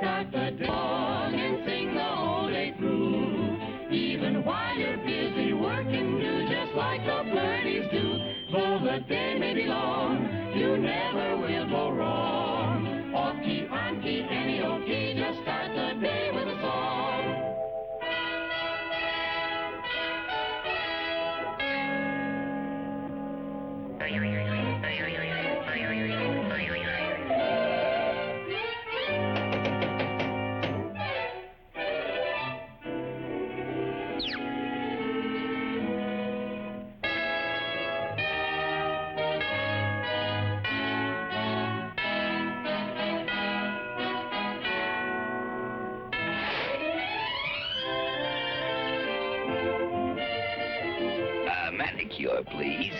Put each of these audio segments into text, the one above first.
start the day long and sing the whole day through. Even while you're busy working, do just like the birdies do. Though the day may be long, you never will go wrong. Off key, on key, any old key, just start the day with a song. Manicure, please.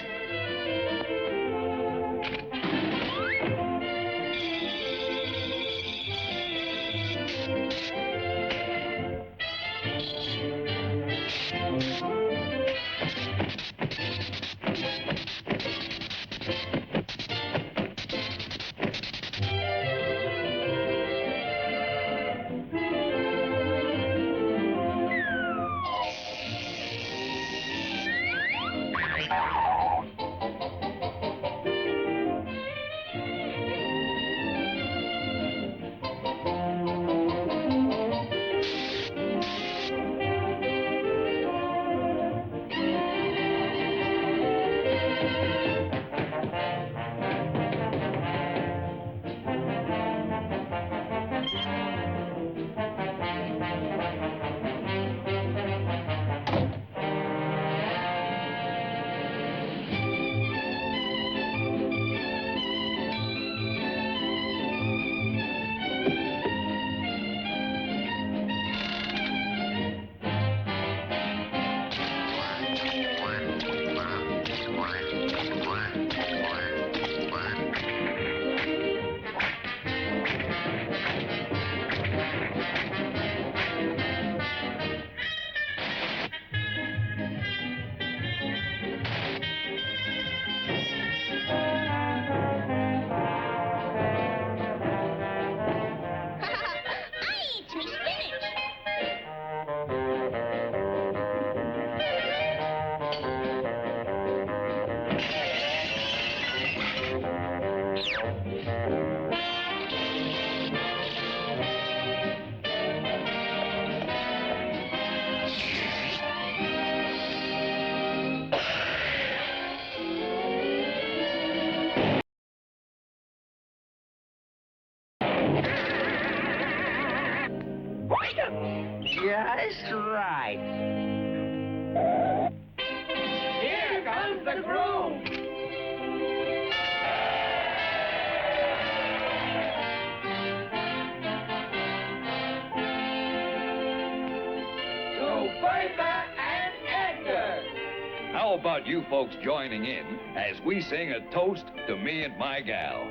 Just right. Here comes the groom. To Bertha and Edgar. How about you folks joining in as we sing a toast to me and my gal?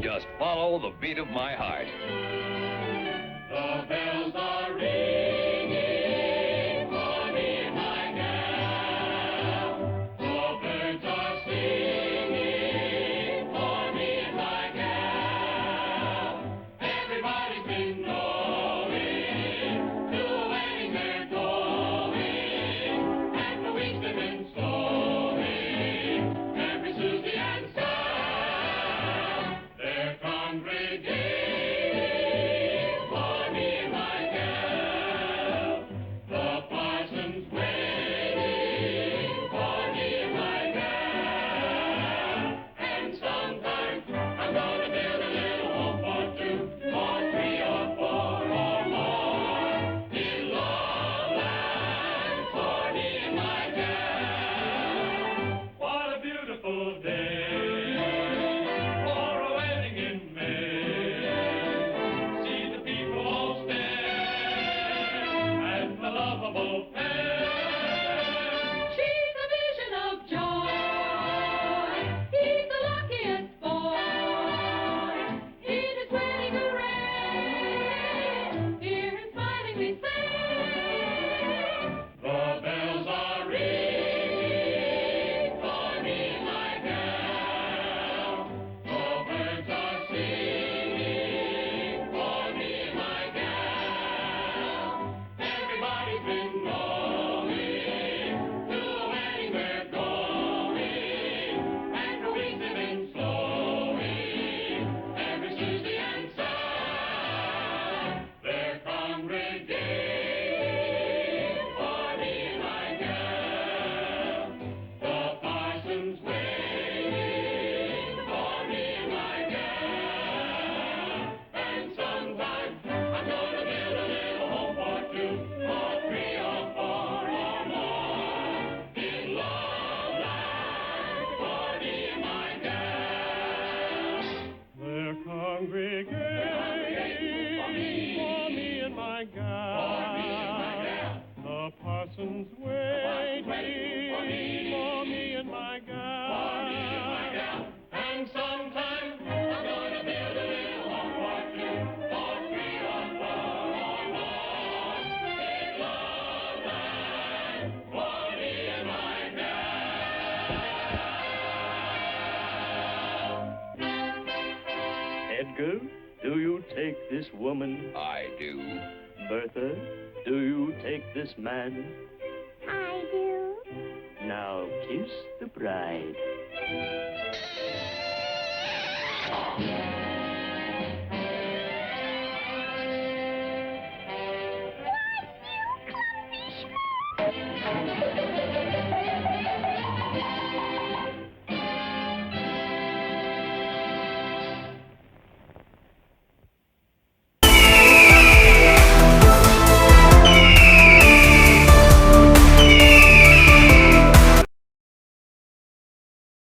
Just follow the beat of my heart. The bells are ringing for me and my gal. The birds are singing for me and my gal. Everybody's been knowing to a wedding they're going, and the weeks they've been sowing. Every Susie and Sam, they're congregating. Watson's waiting for me and my gal. And sometime I'm gonna build a little home for two, or three, or four, or more. Big love land for me and my gal. Edgar, do you take this woman? I do. Bertha, do you take this man? I do. Now kiss the bride.